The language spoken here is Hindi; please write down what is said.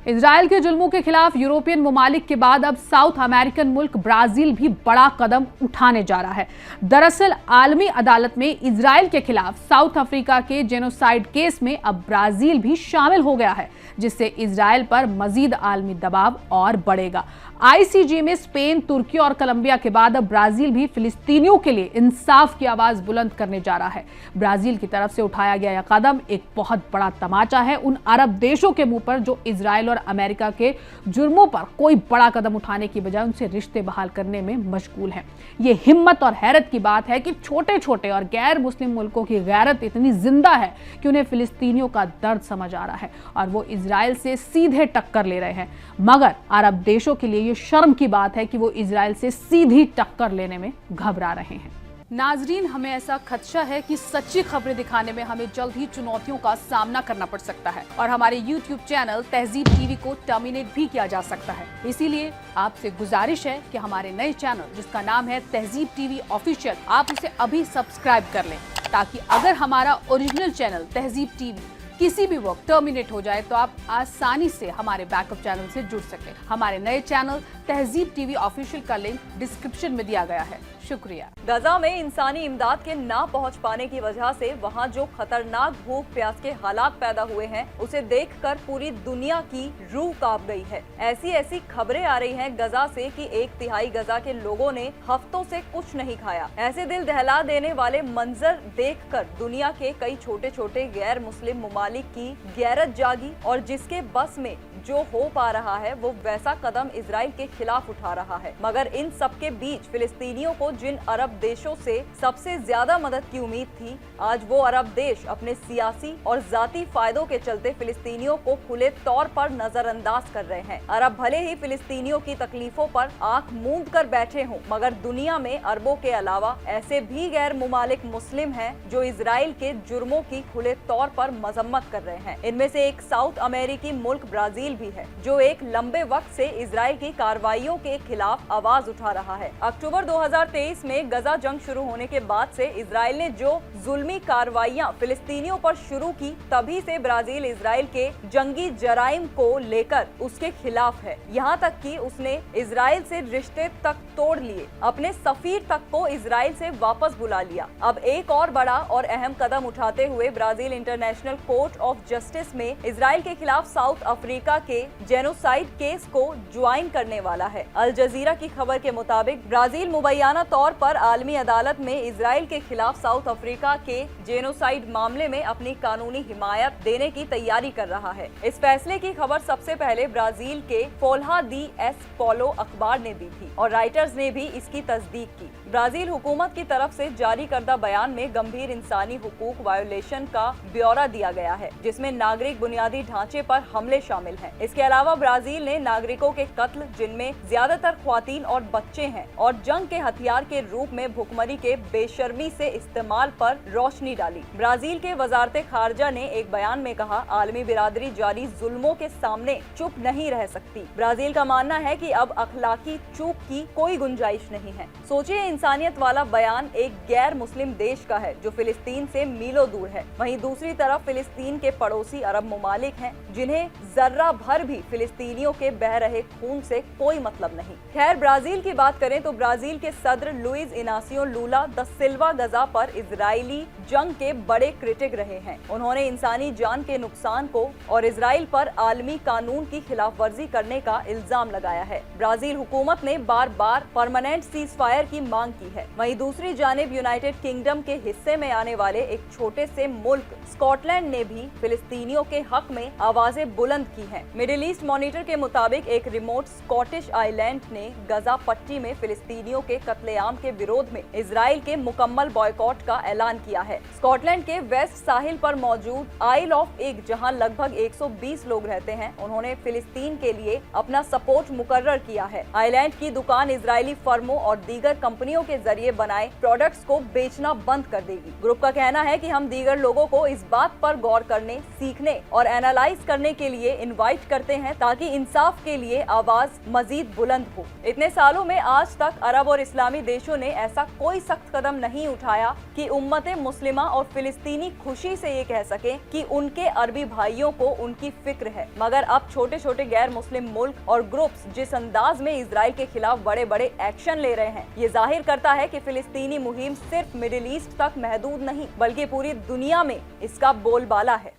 इजराइल के जुल्मों के खिलाफ यूरोपियन ममालिक के बाद अब साउथ अमेरिकन मुल्क ब्राजील भी बड़ा कदम उठाने जा रहा है। दरअसल आलमी अदालत में इजराइल के खिलाफ साउथ अफ्रीका के जेनोसाइड केस में अब ब्राजील भी शामिल हो गया है, जिससे इजराइल पर मजीद आलमी दबाव और बढ़ेगा। आईसीजे में स्पेन, तुर्की और कोलंबिया के बाद अब ब्राजील भी फिलिस्तीनियों के लिए इंसाफ की आवाज बुलंद करने जा रहा है। ब्राजील की तरफ से उठाया गया यह कदम एक बहुत बड़ा तमाचा है उन अरब देशों के मुंह पर जो इजराइल और अमेरिका के जुर्मों पर कोई बड़ा कदम उठाने की बजाय उनसे रिश्ते बहाल करने में मशगूल हैं। ये हिम्मत और हैरत की बात है कि छोटे छोटे और गैर मुस्लिम मुल्कों की गैरत इतनी जिंदा है कि उन्हें फिलिस्तीनियों का दर्द समझ आ रहा है और वो इजराइल से सीधे टक्कर ले रहे हैं। मगर अरब देशों के लिए ये शर्म की बात है कि वो इजराइल से सीधी टक्कर लेने में घबरा रहे हैं। नाजरीन, हमें ऐसा खदशा है कि सच्ची खबरें दिखाने में हमें जल्द ही चुनौतियों का सामना करना पड़ सकता है और हमारे YouTube चैनल तहजीब टीवी को टर्मिनेट भी किया जा सकता है। इसीलिए आपसे गुजारिश है कि हमारे नए चैनल जिसका नाम है तहजीब टीवी ऑफिशियल, आप उसे अभी सब्सक्राइब कर लें, ताकि अगर हमारा ओरिजिनल चैनल तहजीब टीवी किसी भी वक्त टर्मिनेट हो जाए तो आप आसानी से हमारे बैकअप चैनल से जुड़ सकें। हमारे नए चैनल तहजीब टीवी ऑफिशियल का लिंक डिस्क्रिप्शन में दिया गया है। शुक्रिया। गजा में इंसानी इमदाद के ना पहुंच पाने की वजह से वहां जो खतरनाक भूख प्यास के हालात पैदा हुए हैं, उसे देखकर पूरी दुनिया की रूह कांप गई है। ऐसी खबरें आ रही हैं गजा से कि 1/3 गजा के लोगों ने हफ्तों से कुछ नहीं खाया। ऐसे दिल दहला देने वाले मंजर देखकर दुनिया के कई छोटे छोटे गैर मुस्लिम ममालिक की गैरत जागी और जिसके बस में जो हो पा रहा है वो वैसा कदम इजराइल के खिलाफ उठा रहा है। मगर इन सब के बीच फिलिस्तीनियों को जिन अरब देशों से सबसे ज्यादा मदद की उम्मीद थी, आज वो अरब देश अपने सियासी और जाती फायदों के चलते फिलिस्तीनियों को खुले तौर पर नजरअंदाज कर रहे हैं। अरब भले ही फिलिस्तीनियों की तकलीफों पर आंख मूंद कर बैठे हों, मगर दुनिया में अरबों के अलावा ऐसे भी गैर मुमालिक मुस्लिम हैं जो इजराइल के जुर्मों की खुले तौर पर मजम्मत कर रहे हैं। इनमें से एक साउथ अमेरिकी मुल्क ब्राजील भी है, जो एक लंबे वक्त से इजराइल की कार्रवाइयों के खिलाफ आवाज उठा रहा है। अक्टूबर 2023 में गजा जंग शुरू होने के बाद से इजराइल ने जो जुल्मी कार्रवाइयां फिलिस्तीनियों पर शुरू की, तभी से ब्राजील इजराइल के जंगी जराइम को लेकर उसके खिलाफ है। यहाँ तक कि उसने इजराइल से रिश्ते तक तोड़ लिए, अपने सफीर तक को इजराइल से वापस बुला लिया। अब एक और बड़ा और अहम कदम उठाते हुए Brazil international court of justice में इजराइल के खिलाफ साउथ अफ्रीका के जेनोसाइड केस को ज्वाइन करने वाला है। अल जजीरा की खबर के मुताबिक ब्राजील मुबैना तौर पर आलमी अदालत में इजराइल के खिलाफ साउथ अफ्रीका के जेनोसाइड मामले में अपनी कानूनी हिमायत देने की तैयारी कर रहा है। इस फैसले की खबर सबसे पहले ब्राजील के फोल्हा दी एस पोलो अखबार ने दी थी और राइटर्स ने भी इसकी तस्दीक की। ब्राजील हुकूमत की तरफ से जारी करदा बयान में गंभीर इंसानी हुकूक वायोलेशन का ब्यौरा दिया गया है, जिसमें नागरिक बुनियादी ढांचे पर हमले शामिल हैं। इसके अलावा ब्राजील ने नागरिकों के कत्ल, जिनमें ज्यादातर ख्वातीन और बच्चे हैं, और जंग के हथियार के रूप में भुखमरी के बेशर्मी से इस्तेमाल पर रोशनी डाली। ब्राजील के वजारत खारजा ने एक बयान में कहा, आलमी बिरादरी जारी जुल्मों के सामने चुप नहीं रह सकती। ब्राजील का मानना है कि अब अखलाकी चूक की कोई गुंजाइश नहीं है। सोचिए, इंसानियत वाला बयान एक गैर मुस्लिम देश का है जो फिलिस्तीन से मीलों दूर है। वहीं दूसरी तरफ फिलिस्तीन के पड़ोसी अरब ममालिक हैं, जिन्हें जर्रा भर भी फिलिस्तीनियों के बह रहे खून से कोई मतलब नहीं। खैर, ब्राजील की बात करें तो ब्राजील के सदर लुइस इनासियो लूला द सिल्वा गजा पर इजरायली जंग के बड़े क्रिटिक रहे हैं। उन्होंने इंसानी जान के नुकसान को और इजराइल पर आलमी कानून की खिलाफ वर्जी करने का इल्जाम लगाया है। ब्राजील हुकूमत ने बार बार परमानेंट सीज फायर की मांग की है। वहीं दूसरी जानिब यूनाइटेड किंगडम के हिस्से में आने वाले एक छोटे से मुल्क स्कॉटलैंड ने भी फिलिस्तीनियों के हक में आवाजें बुलंद की हैं। मिडिल ईस्ट मॉनिटर के मुताबिक एक रिमोट स्कॉटिश आइलैंड ने गजा पट्टी में फिलिस्तीनियों के कत्लेआम के विरोध में इजराइल के मुकम्मल बॉयकॉट का ऐलान किया है। स्कॉटलैंड के वेस्ट साहिल पर मौजूद आइल ऑफ इग, जहां लगभग 120 लोग रहते हैं, उन्होंने फिलिस्तीन के लिए अपना सपोर्ट मुकर्रर किया है। आइलैंड की दुकान इजरायली फर्मों और दीगर कंपनियों के जरिए बनाए प्रोडक्ट्स को बेचना बंद कर देगी। ग्रुप का कहना है कि हम दीगर लोगों को इस बात पर गौर करने, सीखने और एनालाइज करने के लिए इनवाइट करते हैं ताकि इंसाफ के लिए आवाज मजीद बुलंद हो। इतने सालों में आज तक अरब और इस्लामी देशों ने ऐसा कोई सख्त कदम नहीं उठाया कि उम्मत मुस्लिम मुस्लिमा और फिलिस्तीनी खुशी से ये कह सकें कि उनके अरबी भाइयों को उनकी फिक्र है। मगर अब छोटे छोटे गैर मुस्लिम मुल्क और ग्रुप्स जिस अंदाज में इजराइल के खिलाफ बड़े बड़े एक्शन ले रहे हैं, ये जाहिर करता है कि फिलिस्तीनी मुहिम सिर्फ मिडिल ईस्ट तक महदूद नहीं बल्कि पूरी दुनिया में इसका बोलबाला है।